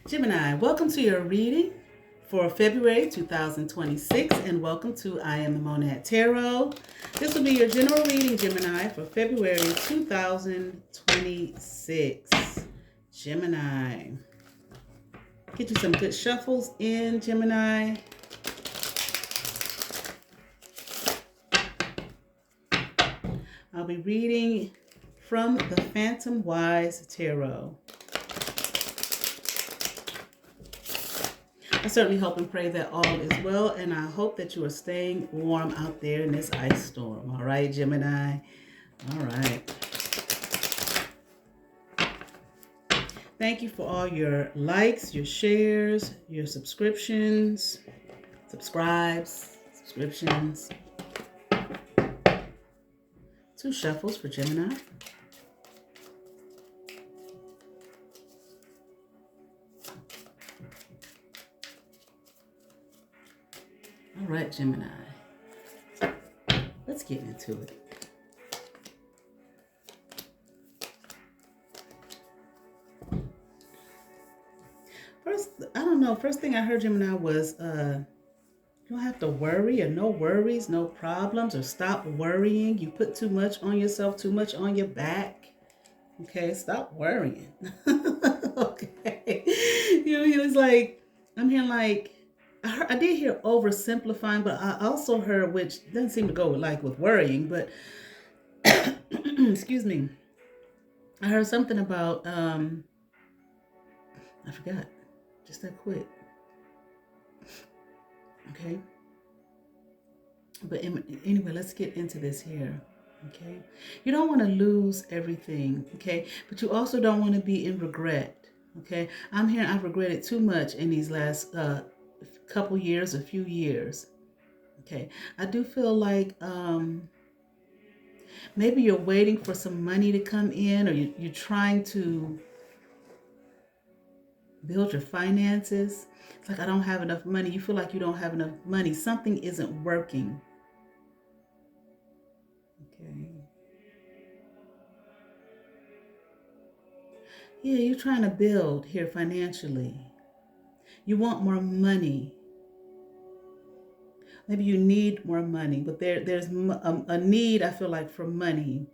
Gemini, welcome to your reading for February 2026, and welcome to I Am the Monad Tarot. This will be your general reading, Gemini, for February 2026. Gemini, get you some good shuffles in, Gemini. I'll be reading from the Phantom Wise Tarot. I certainly hope and pray that all is well, and I hope that you are staying warm out there in this ice storm. All right, Gemini? All right. Thank you for all your likes, your shares, your subscriptions, subscriptions. 2 shuffles for Gemini. All right, Gemini. Let's get into it. First thing I heard, Gemini, was you don't have to worry, or no worries, no problems, or stop worrying. You put too much on yourself, too much on your back. Okay, stop worrying. Okay. He was like, I'm hearing like, I did hear oversimplifying, but I also heard, which doesn't seem to go with worrying, but excuse me. I heard something about, I forgot, just that quick. Okay. But anyway, let's get into this here. Okay. You don't want to lose everything. Okay. But you also don't want to be in regret. Okay. I'm hearing I've regretted too much in these last couple years, a few years. Okay. I do feel like maybe you're waiting for some money to come in, or you're trying to build your finances. It's like, I don't have enough money. You feel like you don't have enough money. Something isn't working. Okay. Yeah, you're trying to build here financially. You want more money. Maybe you need more money, but there's a need, I feel like, for money.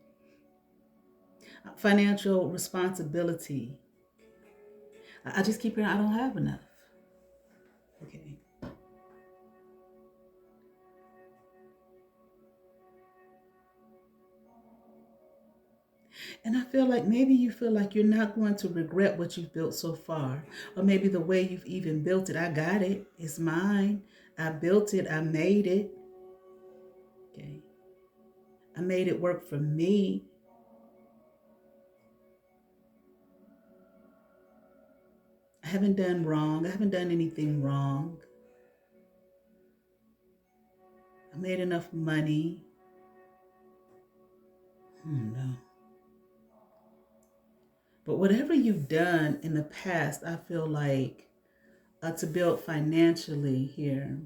Financial responsibility. I just keep hearing, I don't have enough. Okay. And I feel like maybe you feel like you're not going to regret what you've built so far. Or maybe the way you've even built it. I got it. It's mine. I built it. I made it. Okay. I made it work for me. I haven't done wrong. I haven't done anything wrong. I made enough money. No. But whatever you've done in the past, I feel like to build financially here,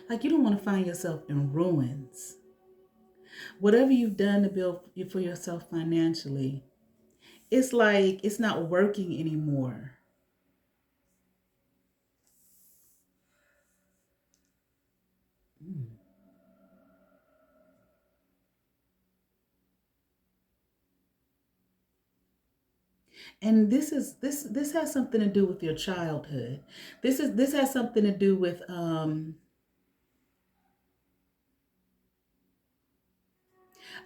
like you don't want to find yourself in ruins. Whatever you've done to build for yourself financially, it's like it's not working anymore. Mm. And this has something to do with your childhood. This has something to do with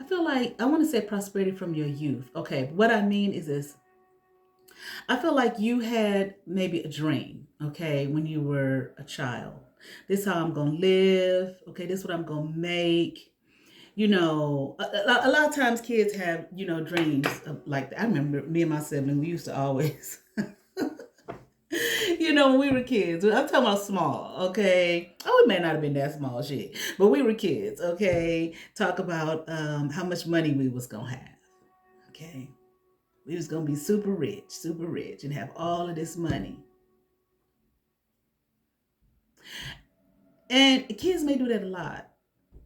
I feel like I want to say prosperity from your youth. Okay, what I mean is this. I feel like you had maybe a dream, okay, when you were a child. This is how I'm going to live. Okay, this is what I'm going to make. A lot of times kids have, dreams like that. I remember me and my sibling, we used to always, when we were kids, I'm talking about small, okay? Oh, it may not have been that small shit, but we were kids, okay? Talk about how much money we was going to have, okay? We was going to be super rich, and have all of this money. And kids may do that a lot,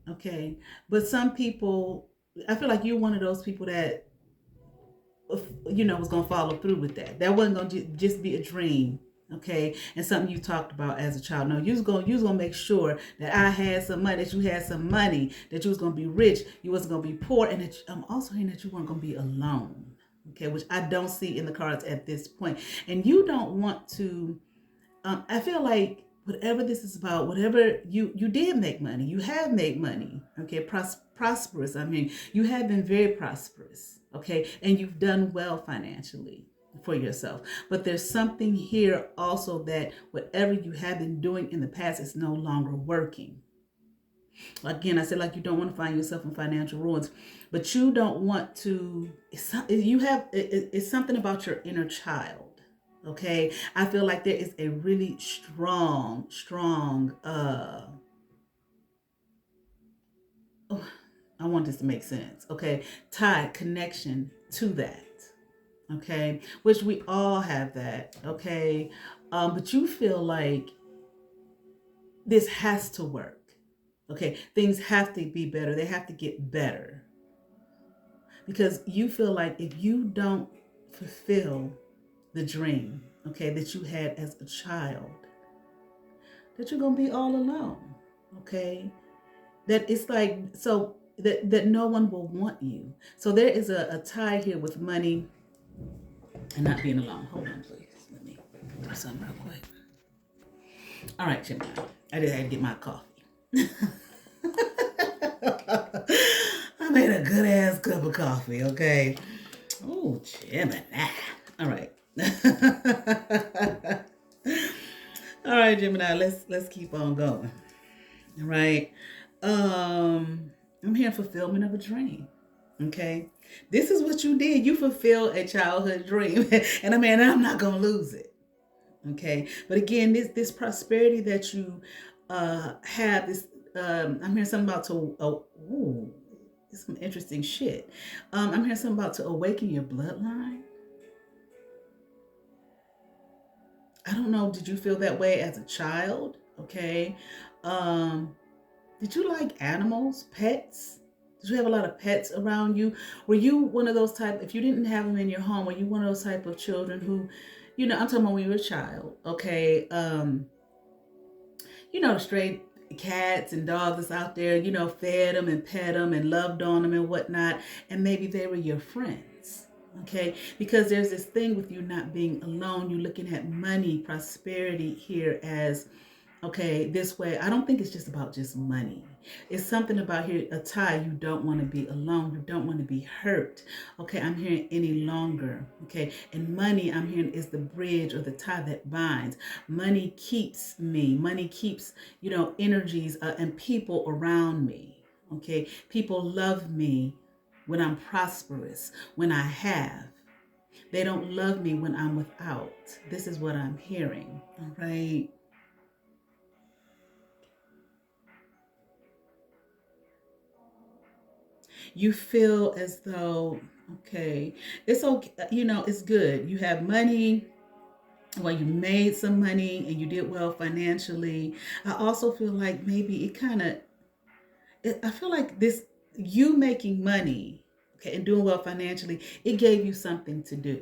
okay? But some people, I feel like you're one of those people that was going to follow through with that. That wasn't going to just be a dream, okay, and something you talked about as a child. No, you was gonna make sure that I had some money, that you had some money, that you was gonna be rich, you wasn't gonna be poor, and that I'm also hearing that you weren't gonna be alone, okay, which I don't see in the cards at this point. And you don't want to. I feel like whatever this is about, whatever you did make money, you have made money, okay, prosperous. I mean, you have been very prosperous, okay, and you've done well financially for yourself. But there's something here also that whatever you have been doing in the past is no longer working. Again, I said, like, you don't want to find yourself in financial ruins, but you don't want to. It's something about your inner child. Okay, I feel like there is a really strong. Oh, I want this to make sense. Okay, tie connection to that. Okay, which we all have that. Okay, but you feel like this has to work. Okay, things have to be better. They have to get better because you feel like if you don't fulfill the dream, okay, that you had as a child, that you're gonna be all alone. Okay, that it's like so that no one will want you. So there is a tie here with money and not being alone. Hold on, please. Let me do something real quick. All right, Gemini. I just had to get my coffee. I made a good ass cup of coffee, okay? Oh, Gemini. All right. All right, Gemini, let's keep on going. All right. I'm here fulfillment of a dream. Okay. This is what you did. You fulfilled a childhood dream. And I'm not gonna lose it. Okay. But again, this prosperity that you have, this I'm hearing something about some interesting shit. I'm hearing something about to awaken your bloodline. I don't know, did you feel that way as a child? Okay. Did you like animals, pets? Did you have a lot of pets around you? Were you one of those type, if you didn't have them in your home, were you one of those type of children who, I'm talking about when you were a child, okay? Stray cats and dogs that's out there, fed them and pet them and loved on them and whatnot. And maybe they were your friends. Okay, because there's this thing with you not being alone. You're looking at money, prosperity here as, okay, this way. I don't think it's just about just money. It's something about here, a tie. You don't want to be alone. You don't want to be hurt. Okay, I'm hearing any longer. Okay, and money, I'm hearing, is the bridge or the tie that binds. Money keeps me. Money keeps, energies and people around me. Okay, people love me when I'm prosperous, when I have. They don't love me when I'm without. This is what I'm hearing. All right. You feel as though, okay, it's okay, it's good. You have money, well, you made some money and you did well financially. I also feel like maybe I feel like this, you making money, okay, and doing well financially, it gave you something to do,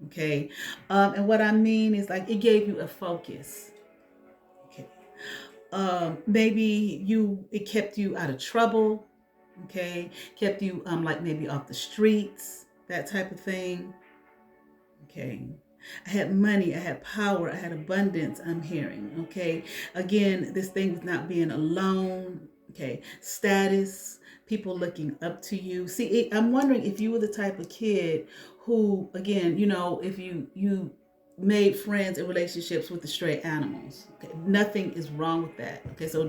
okay? And what I mean is like, it gave you a focus, okay? Maybe it kept you out of trouble, okay, kept you like maybe off the streets, that type of thing. Okay, I had money, I had power, I had abundance, I'm hearing. Okay, again, this thing with not being alone. Okay, status, people looking up to you. See, I'm wondering if you were the type of kid who, again, if you made friends and relationships with the stray animals. Okay, nothing is wrong with that. Okay, so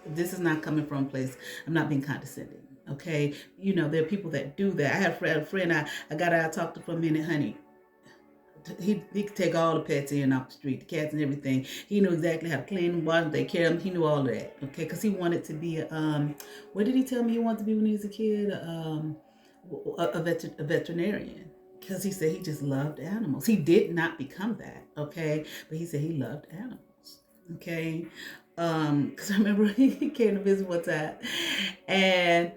this is not coming from a place, I'm not being condescending. Okay, there are people that do that. I had a friend, I got out, talked to for a minute, honey. He could take all the pets in off the street, the cats and everything. He knew exactly how to clean them, wash them, take care of them. He knew all of that, okay? Because he wanted to be what did he tell me he wanted to be when he was a kid? A veterinarian. Because he said he just loved animals. He did not become that, okay? But he said he loved animals, okay? Because I remember he came to visit one time, and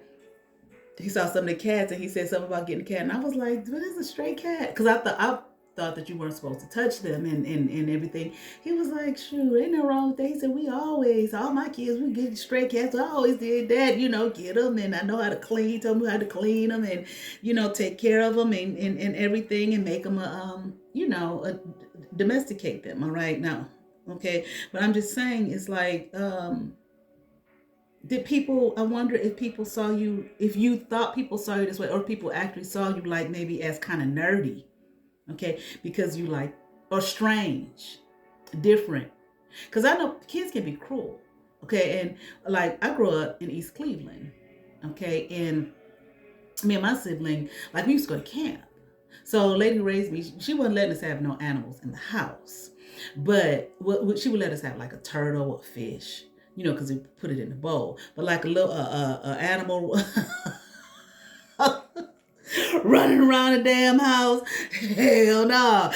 he saw some of the cats and he said something about getting a cat. And I was like, what is a stray cat? Because I thought that you weren't supposed to touch them and everything. He was like, sure, ain't no wrong with that. He said, all my kids, we get stray cats. I always did that, get them. And I know how to clean. He told me how to clean them and, take care of them and everything and make them, domesticate them. All right. Now, okay. But I'm just saying, it's like, I wonder if people saw you, if you thought people saw you this way, or people actually saw you like maybe as kind of nerdy, okay? Because you like, or strange, different. Because I know kids can be cruel, okay? And like, I grew up in East Cleveland, okay? And me and my sibling, like, we used to go to camp. So a lady raised me, she wasn't letting us have no animals in the house. But she would let us have like a turtle or fish, because we put it in the bowl. But like a little animal running around the damn house, hell no.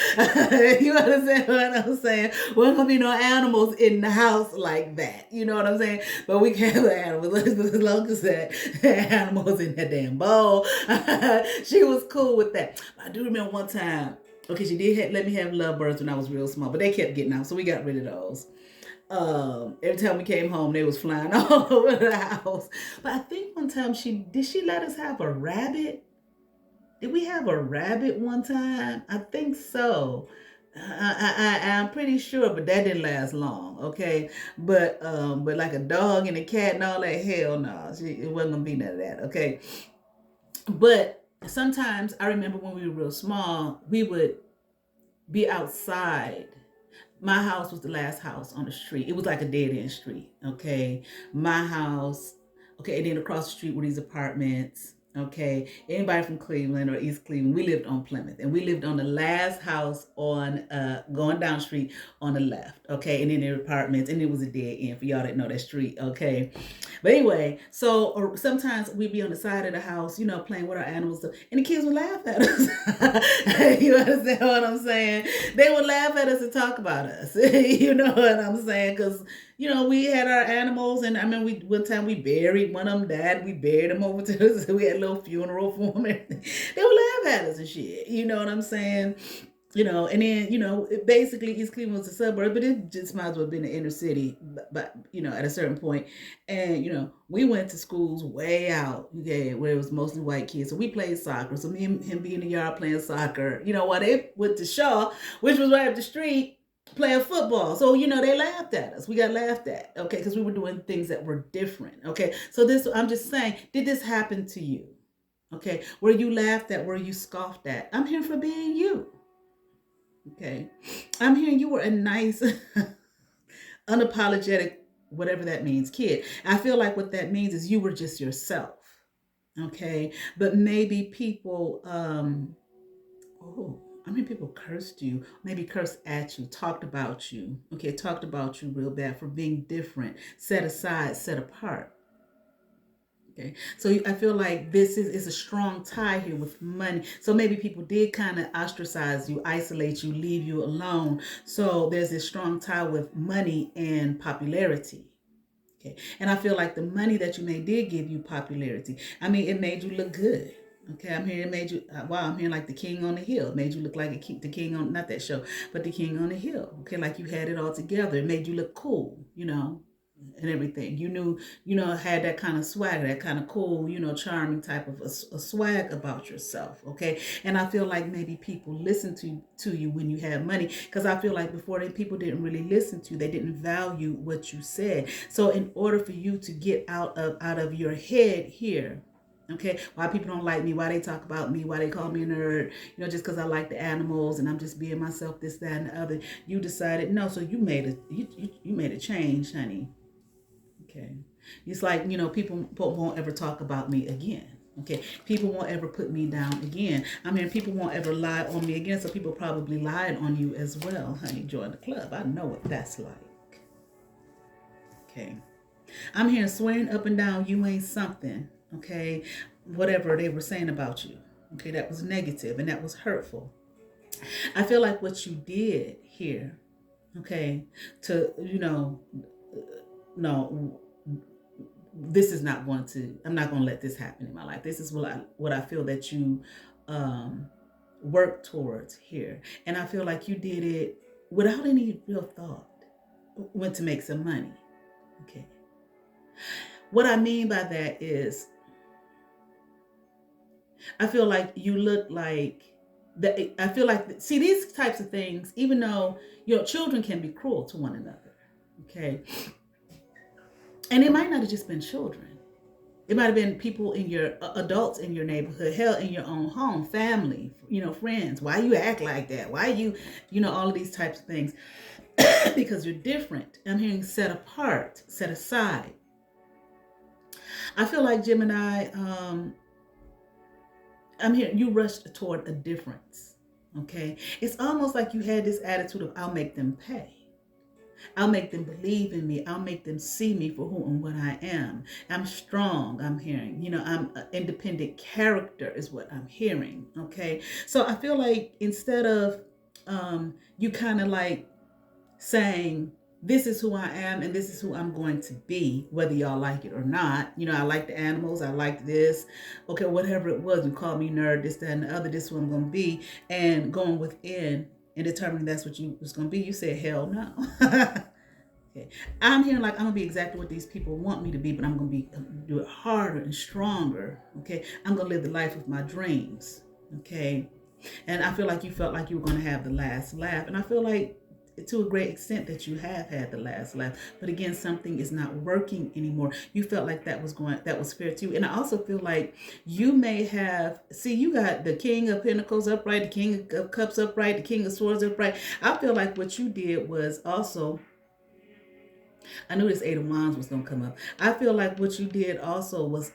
You understand what I'm saying? We're gonna be no animals in the house like that. You know what I'm saying? But we can't have animals as long as that animals in that damn bowl. She was cool with that. I do remember one time. Okay, she did let me have lovebirds when I was real small, but they kept getting out, so we got rid of those. Every time we came home, they was flying all over the house. But I think one time she let us have a rabbit. Did we have a rabbit one time? I think so. I'm pretty sure, but that didn't last long. Okay, but like a dog and a cat and all that, hell no, it wasn't gonna be none of that. Okay, but sometimes I remember when we were real small, we would be outside. My house was the last house on the street. It was like a dead end street. Okay, my house. Okay, and then across the street were these apartments. Okay, anybody from Cleveland or East Cleveland, we lived on Plymouth, and we lived on the last house on going down the street on the left. Okay, and then there were apartments, and it was a dead end for y'all that know that street. Okay, but anyway, so sometimes we'd be on the side of the house, playing with our animals, and the kids would laugh at us. You understand what I'm saying? They would laugh at us and talk about us. You know what I'm saying? Because we had our animals, and I mean, one time we buried one of them. Died. We buried him over to us. We had a little funeral for him. They would laugh at us and shit. You know what I'm saying? And then, basically East Cleveland was a suburb, but it just might as well have been the inner city, but at a certain point. And, we went to schools way out, okay, where it was mostly white kids. So we played soccer. So me and him be in the yard playing soccer, while they went to Shaw, which was right up the street, playing football. So, they laughed at us. We got laughed at, okay, because we were doing things that were different, okay? So I'm just saying, did this happen to you? Okay, were you laughed at? Were you scoffed at? I'm here for being you. Okay. I'm hearing you were a nice, unapologetic, whatever that means, kid. I feel like what that means is you were just yourself. Okay. But maybe people, people cursed you, maybe cursed at you, talked about you. Okay. Talked about you real bad for being different, set aside, set apart. Okay. So I feel like this is a strong tie here with money. So maybe people did kind of ostracize you, isolate you, leave you alone. So there's this strong tie with money and popularity. Okay. And I feel like the money that you made did give you popularity. I mean, it made you look good. Okay, I'm hearing it made you, I'm hearing like the king on the hill. It made you look like the king on, not that show, but the king on the hill. Okay, like you had it all together. It made you look cool, and everything. You knew, had that kind of swag, that kind of cool, charming type of a swag about yourself. Okay. And I feel like maybe people listen to you when you have money, because I feel like before people didn't really listen to you. They didn't value what you said. So in order for you to get out of your head here, okay, why people don't like me, why they talk about me, why they call me a nerd, just because I like the animals and I'm just being myself, this, that, and the other. You decided no, so you made a change, honey. Okay. It's like, people won't ever talk about me again. Okay. People won't ever put me down again. I mean, people won't ever lie on me again. So people probably lied on you as well, honey. Join the club. I know what that's like. Okay. I'm here swearing up and down you ain't something. Okay. Whatever they were saying about you. Okay. That was negative and that was hurtful. I feel like what you did here, okay, to, no, this is not going to, I'm not going to let this happen in my life. This is what I feel that you work towards here. And I feel like you did it without any real thought. Went to make some money. Okay. What I mean by that is, I feel like you look like that. I feel like, see, these types of things, even though children can be cruel to one another. Okay. And it might not have just been children. It might have been people in your adults in your neighborhood, hell, in your own home, family, friends. Why you act like that? Why you, all of these types of things. Because you're different. I'm hearing set apart, set aside. I feel like Gemini, I'm hearing you rushed toward a difference. Okay. It's almost like you had this attitude of, I'll make them pay. I'll make them believe in me. I'll make them see me for who and what I am. I'm strong, I'm hearing. I'm an independent character is what I'm hearing. Okay. So I feel like instead of you kind of like saying, this is who I am and this is who I'm going to be, whether y'all like it or not. I like the animals. I like this. Okay, whatever it was. You called me nerd, this, that, and the other. This is who I'm going to be. And going within and determining that's what you was going to be, you said, hell no. Okay. I'm hearing like, I'm going to be exactly what these people want me to be, but I'm going to do it harder and stronger. Okay. I'm going to live the life of my dreams. Okay. And I feel like you felt like you were going to have the last laugh. And I feel like to a great extent that you have had the last laugh, but again, something is not working anymore. You felt like that was fair to you. And I also feel like you may have, you got the King of Pentacles upright, the King of Cups upright, the King of Swords upright. I feel like what you did was also, I knew this Eight of Wands was going to come up. I feel like what you did also was,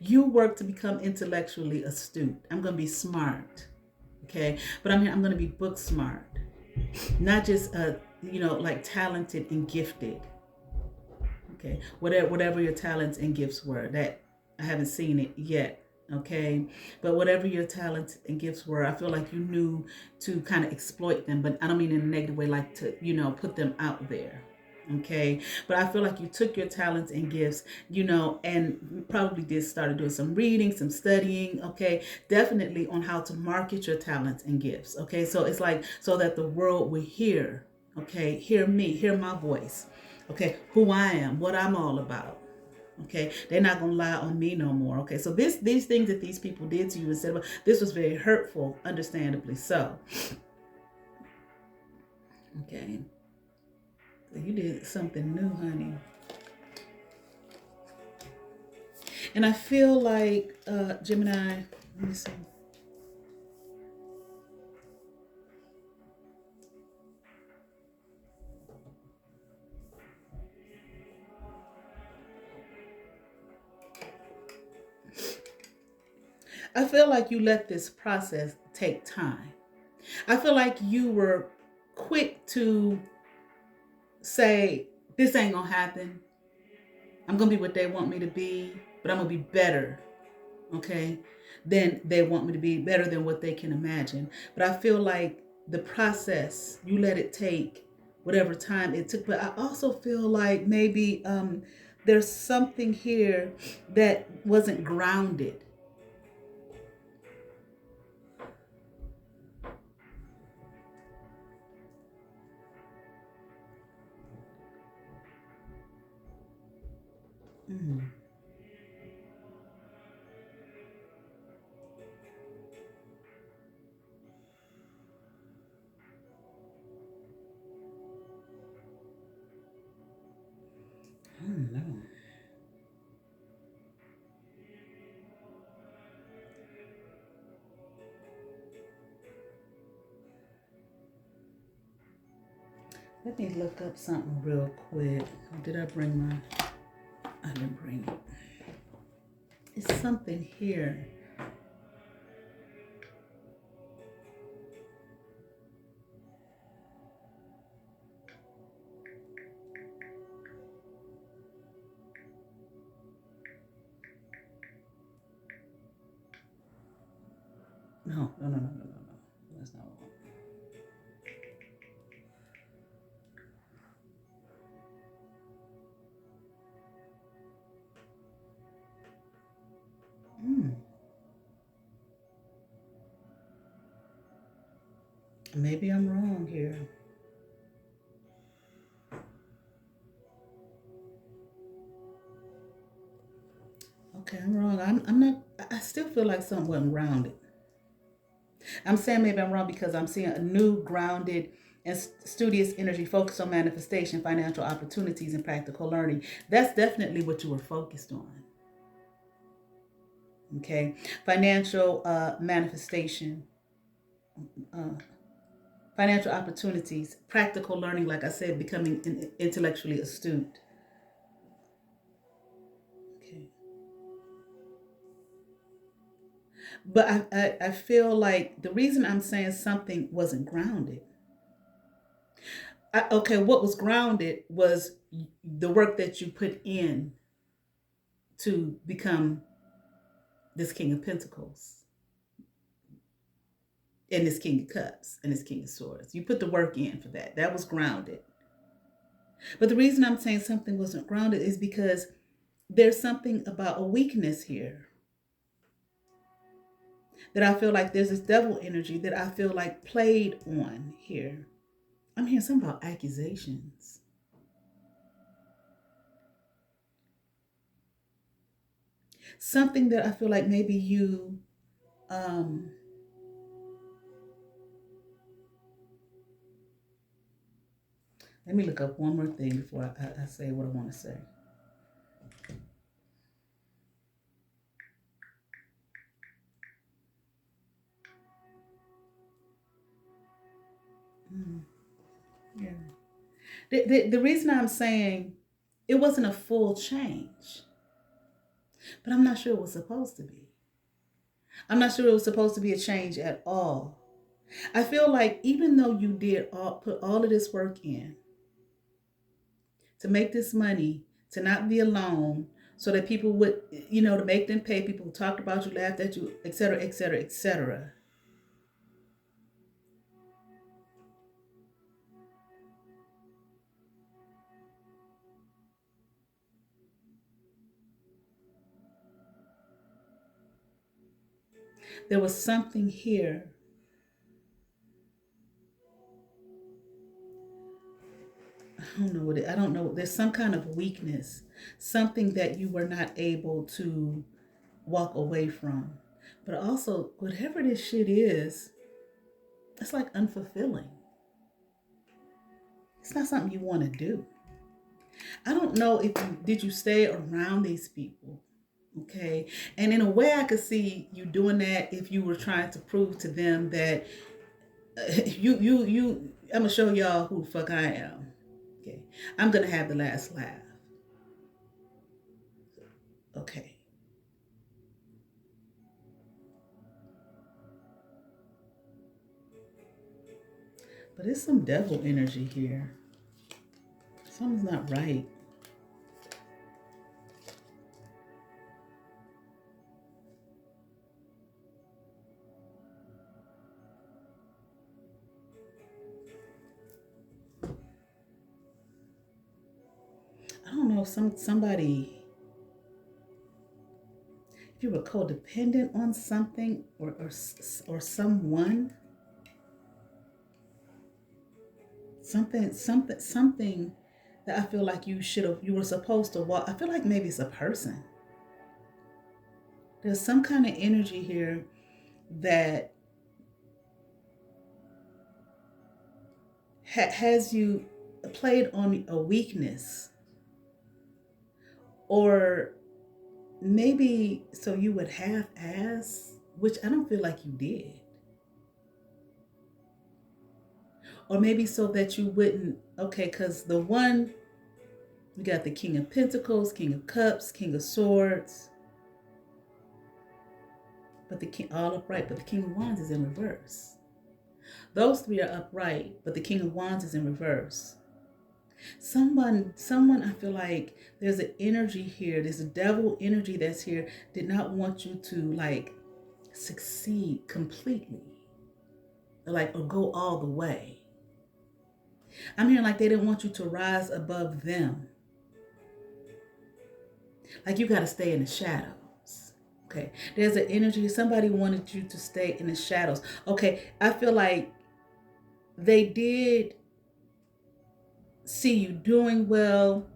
you work to become intellectually astute. I'm going to be smart. Okay. But I'm going to be book smart, not just, like talented and gifted. Okay. Whatever your talents and gifts were, that I haven't seen it yet. Okay. But whatever your talents and gifts were, I feel like you knew to kind of exploit them, but I don't mean in a negative way, like to, put them out there. Okay. But I feel like you took your talents and gifts, and probably started doing some reading, some studying. Okay. Definitely on how to market your talents and gifts. Okay. So it's like, so that the world will hear, okay, hear me, hear my voice. Okay. Who I am, what I'm all about. Okay. They're not going to lie on me no more. Okay. So these things that these people did to you, instead of, this was very hurtful, understandably so. Okay. You did something new, honey. And I feel like, Gemini, let me see. I feel like you let this process take time. I feel like you were quick to say, this ain't gonna happen. I'm gonna be what they want me to be, but I'm gonna be better, okay, than they want me to be, better than what they can imagine. But I feel like the process, you let it take whatever time it took. But I also feel like maybe there's something here that wasn't grounded. Mm. I don't know. Let me look up something real quick. Did I bring my... I didn't bring it. It's something here. No. That's not what I want. Maybe I'm wrong here. Okay, I'm wrong. I'm not, I still feel like something wasn't grounded. I'm saying maybe I'm wrong because I'm seeing a new grounded and studious energy focused on manifestation, financial opportunities, and practical learning. That's definitely what you were focused on. Okay. Financial manifestation, uh, financial opportunities, practical learning, like I said, becoming intellectually astute. Okay. But I feel like the reason I'm saying something wasn't grounded. Okay, what was grounded was the work that you put in to become this King of Pentacles and this King of Cups and this King of Swords. You put the work in for that. That was grounded. But the reason I'm saying something wasn't grounded is because there's something about a weakness here that I feel like there's this devil energy that I feel like played on here. I'm hearing something about accusations. Something that I feel like maybe you um let me look up one more thing before I say what I want to say. Mm, yeah. The reason I'm saying it wasn't a full change, but I'm not sure it was supposed to be. I'm not sure it was supposed to be a change at all. I feel like even though you did put all of this work in to make this money, to not be alone, so that people would, to make them pay, people who talked about you, laughed at you, etc., etc., etc. There was something here. I don't know what I don't know. There's some kind of weakness, something that you were not able to walk away from. But also, whatever this shit is, it's like unfulfilling. It's not something you want to do. I don't know if you did you stay around these people. Okay. And in a way I could see you doing that if you were trying to prove to them that I'm gonna show y'all who the fuck I am. Okay. I'm gonna have the last laugh. Okay. But it's some devil energy here. Something's not right. I don't know if somebody if you were codependent on something or someone, something that I feel like you were supposed to walk. I feel like maybe it's a person. There's some kind of energy here that has you played on a weakness, or maybe so you would half ass, which I don't feel like you did, or maybe so that you wouldn't. Okay, because the one we got the King of Pentacles, King of Cups, King of Swords, but the king all upright, but the King of Wands is in reverse. Those three are upright, but the King of Wands is in reverse. Someone I feel like there's an energy here, there's a devil energy that's here, did not want you to like succeed completely, or go all the way. I'm hearing like they didn't want you to rise above them. Like you got to stay in the shadows. Okay. There's an energy. Somebody wanted you to stay in the shadows. Okay. I feel like they did see you doing well.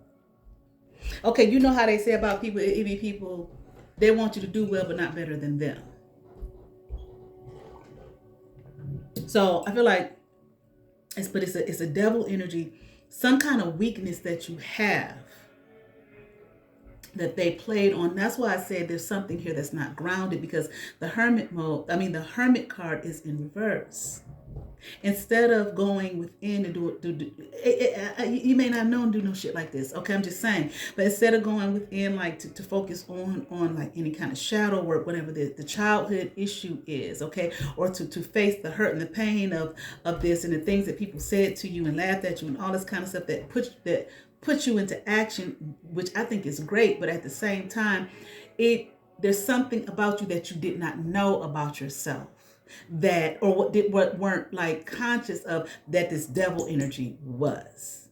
Okay, you know how they say about people, it be people, they want you to do well, but not better than them. So I feel like it's a devil energy, some kind of weakness that you have that they played on. That's why I said there's something here that's not grounded, because the the hermit card is in reverse. Instead of going within and you may not know and do no shit like this. Okay, I'm just saying. But instead of going within, like to focus on like any kind of shadow work, whatever the childhood issue is, okay, or to face the hurt and the pain of this and the things that people said to you and laughed at you and all this kind of stuff that puts you into action, which I think is great. But at the same time, there's something about you that you did not know about yourself, that or what weren't like conscious of, that this devil energy was.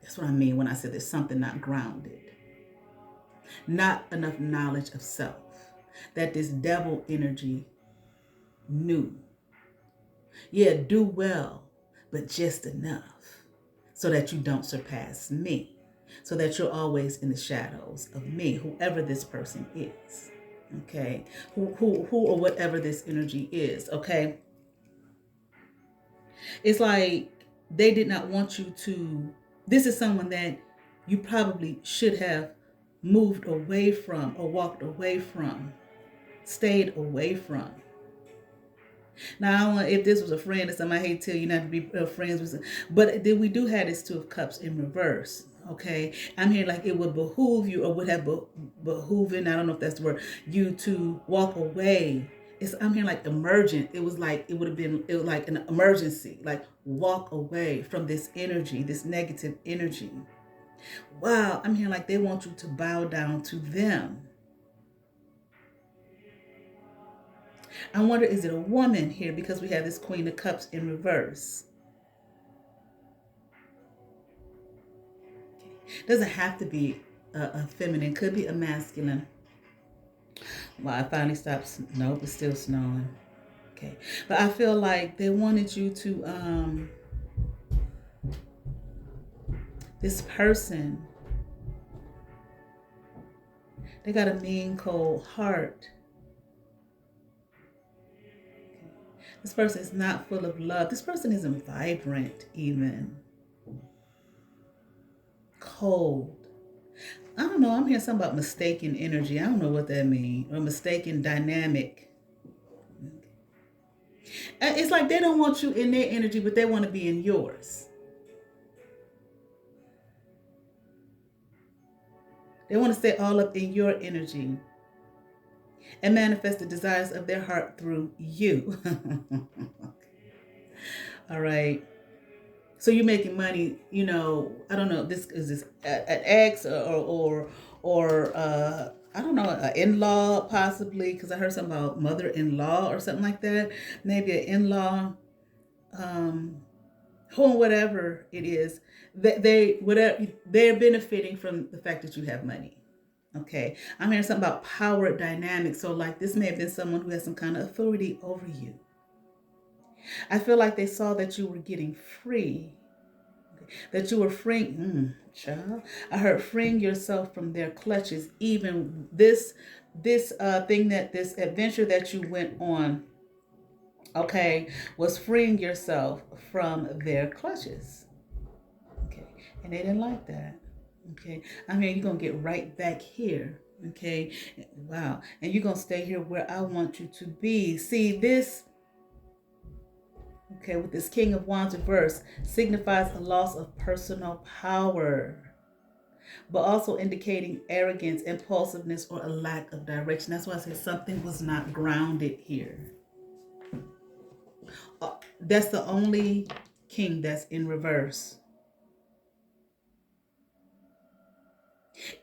That's what I mean when I said there's something not grounded, not enough knowledge of self, that this devil energy knew. Yeah, do well, but just enough so that you don't surpass me, so that you're always in the shadows of me, whoever this person is. Okay, who or whatever this energy is. Okay, it's like they did not want you to. This is someone that you probably should have moved away from, or walked away from, stayed away from. Now, I don't want, if this was a friend or something, I hate to tell you not to be friends with, but then we do have this Two of Cups in reverse. Okay, I'm here like it would behoove you, or would have behooven, I don't know if that's the word, you to walk away. I'm here like emergent. It was like it would have been, it was like an emergency, like walk away from this energy, this negative energy. Wow, I'm here like they want you to bow down to them. I wonder, is it a woman here, because we have this Queen of Cups in reverse? Doesn't have to be a feminine, could be a masculine. Well, I finally stopped. Nope, it's still snowing. Okay, but I feel like they wanted you to this person, they got a mean cold heart. This person is not full of love. This person isn't vibrant, even. Cold. I don't know. I'm hearing something about mistaken energy. I don't know what that means. Or mistaken dynamic. It's like they don't want you in their energy, but they want to be in yours. They want to stay all up in your energy and manifest the desires of their heart through you. All right. So you're making money, I don't know, this is this an ex or I don't know, an in-law possibly, because I heard something about mother-in-law or something like that. Maybe an in-law, or whatever it is, that they're benefiting from the fact that you have money. Okay, I'm hearing something about power dynamics. So like this may have been someone who has some kind of authority over you. I feel like they saw that you were getting free, that you were freeing, child. I heard freeing yourself from their clutches. Even this thing, that this adventure that you went on, okay, was freeing yourself from their clutches. Okay, and they didn't like that. Okay, I mean, you're gonna get right back here. Okay, wow, and you're gonna stay here where I want you to be. See this. Okay, with this King of Wands reverse, signifies a loss of personal power, but also indicating arrogance, impulsiveness, or a lack of direction. That's why I say something was not grounded here. That's the only king that's in reverse.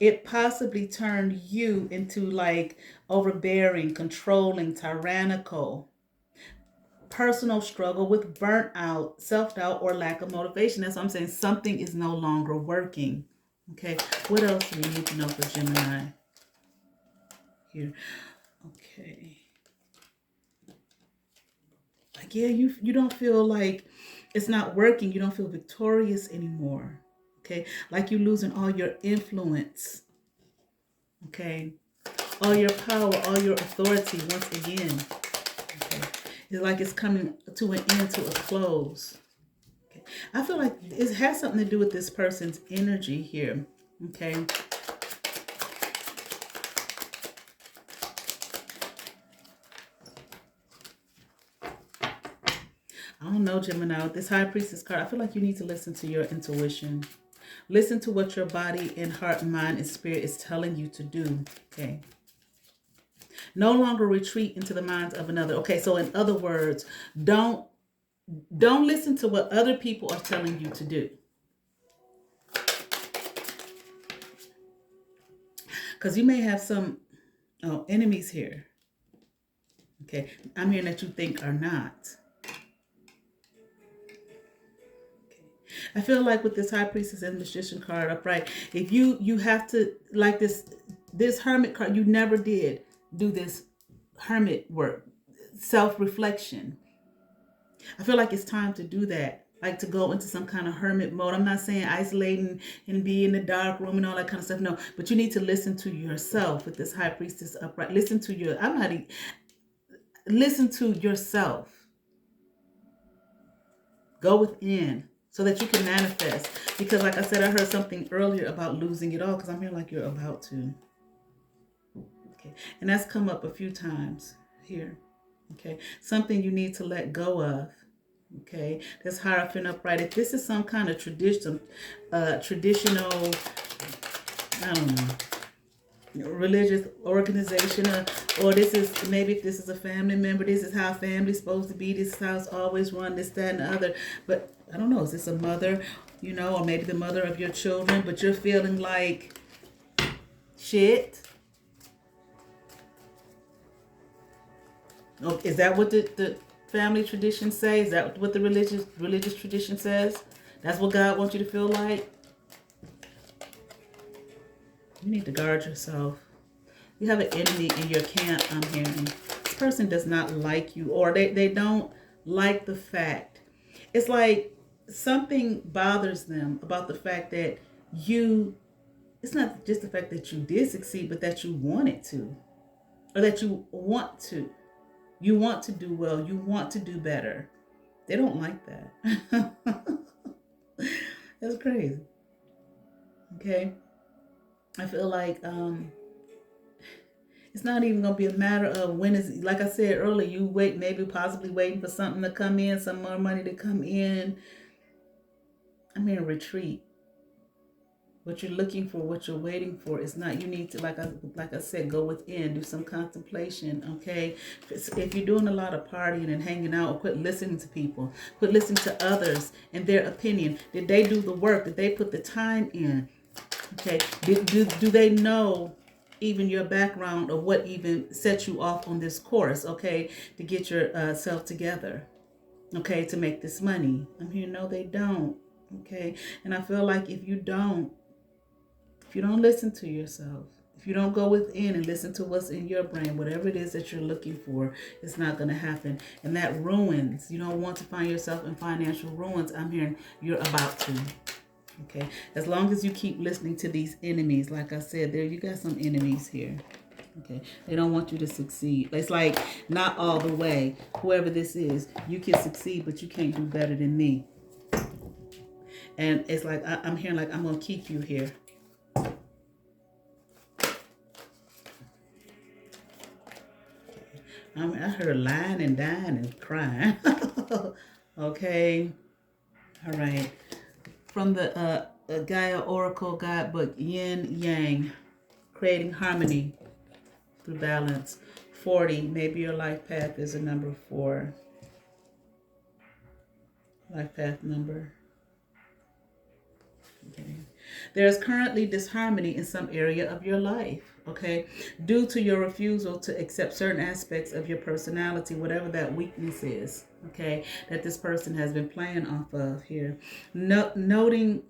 It possibly turned you into like overbearing, controlling, tyrannical. Personal struggle with burnout, self-doubt, or lack of motivation. That's what I'm saying. Something is no longer working. Okay. What else do we need to know for Gemini here? Okay. yeah, you don't feel like it's not working. You don't feel victorious anymore. Okay, like you're losing all your influence. Okay, all your power, all your authority once again. Okay, it's like it's coming to an end, to a close. Okay, I feel like it has something to do with this person's energy here. Okay. I don't know, Gemini. With this High Priestess card, I feel like you need to listen to your intuition. Listen to what your body and heart, mind, and spirit is telling you to do. Okay. No longer retreat into the minds of another. Okay, so in other words, don't listen to what other people are telling you to do. Because you may have some enemies here. Okay, I'm hearing that you think are not. I feel like with this High Priestess and Magician card upright, if you have to, like this Hermit card, you never did do this hermit work, self-reflection. I feel like it's time to do that, like to go into some kind of hermit mode. I'm not saying isolating and be in the dark room and all that kind of stuff. No, but you need to listen to yourself with this High Priestess upright. Listen to listen to yourself. Go within so that you can manifest. Because like I said, I heard something earlier about losing it all, because I'm here like you're about to. Okay. And that's come up a few times here. Okay. Something you need to let go of. Okay. That's Hierophant upright. If this is some kind of traditional, I don't know, religious organization, or this is, maybe if this is a family member, this is how family's supposed to be, this is how it's always run, this, that, and the other. But I don't know, is this a mother, or maybe the mother of your children, but you're feeling like shit? Oh, is that what the family tradition says? Is that what the religious tradition says? That's what God wants you to feel like? You need to guard yourself. You have an enemy in your camp, I'm hearing. This person does not like you, or they don't like the fact. It's like something bothers them about the fact that it's not just the fact that you did succeed, but that you wanted to, or that you want to. You want to do well. You want to do better. They don't like that. That's crazy. Okay. I feel like it's not even going to be a matter of when is, like I said earlier, you wait, maybe possibly waiting for something to come in, some more money to come in. I'm in a retreat. What you're looking for, what you're waiting for is not, you need to, like I said, go within, do some contemplation, okay? If you're doing a lot of partying and hanging out, quit listening to people. Quit listening to others and their opinion. Did they do the work? Did they put the time in? Okay, do they know even your background or what even set you off on this course, okay, to get yourself together, okay, to make this money? I'm here, no, they don't, okay? And I feel like if you don't listen to yourself, if you don't go within and listen to what's in your brain, whatever it is that you're looking for, it's not going to happen. And that ruins. You don't want to find yourself in financial ruins. I'm hearing you're about to. Okay, as long as you keep listening to these enemies, like I said, there you got some enemies here. Okay, they don't want you to succeed. It's like not all the way. Whoever this is, you can succeed, but you can't do better than me. And it's like I'm hearing like I'm gonna keep you here. I heard lying and dying and crying. Okay, all right. From the Gaia Oracle Guidebook, Yin Yang, creating harmony through balance. 40, maybe your life path is a number 4. Life path number. Okay. There is currently disharmony in some area of your life, okay, due to your refusal to accept certain aspects of your personality, whatever that weakness is, okay, that this person has been playing off of here. Nothing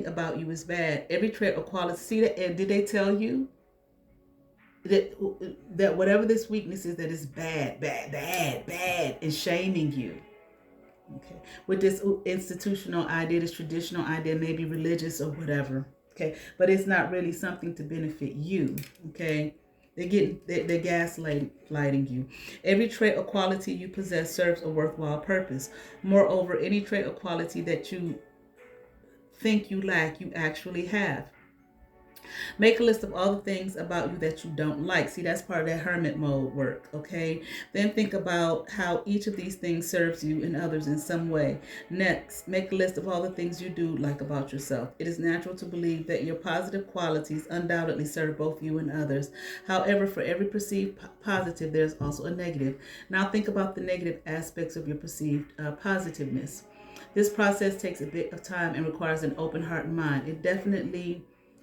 about you is bad. Every trait or quality, see that, and did they tell you? that whatever this weakness is that is bad, bad, bad, bad, is shaming you. Okay. With this institutional idea, this traditional idea, maybe religious or whatever. Okay. But it's not really something to benefit you. Okay. They're gaslighting you. Every trait or quality you possess serves a worthwhile purpose. Moreover, any trait or quality that you think you lack, you actually have. Make a list of all the things about you that you don't like. See, that's part of that hermit mode work, okay? Then think about how each of these things serves you and others in some way. Next, make a list of all the things you do like about yourself. It is natural to believe that your positive qualities undoubtedly serve both you and others. However, for every perceived positive, there's also a negative. Now think about the negative aspects of your perceived positiveness. This process takes a bit of time and requires an open heart and mind.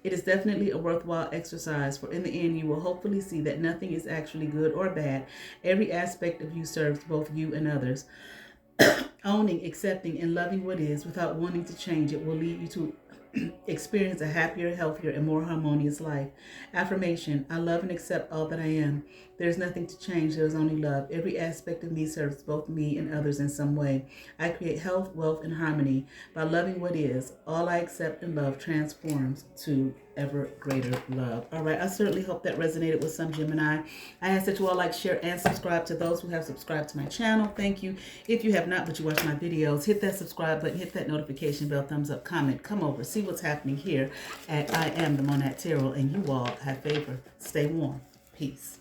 It is definitely a worthwhile exercise, for in the end you will hopefully see that nothing is actually good or bad. Every aspect of you serves both you and others. Owning, accepting, and loving what is without wanting to change it will lead you to experience a happier, healthier, and more harmonious life. Affirmation: I love and accept all that I am. There's nothing to change, there's only love. Every aspect of me serves both me and others in some way. I create health, wealth, and harmony by loving what is. All I accept and love transforms to ever greater love. All right, I certainly hope that resonated with some Gemini. I ask that you all like, share, and subscribe. To those who have subscribed to my channel, thank you. If you have not, but you watch my videos, hit that subscribe button, hit that notification bell, thumbs up, comment, come over, see what's happening here at I Am the Monat Tarot, and you all have favor. Stay warm. Peace.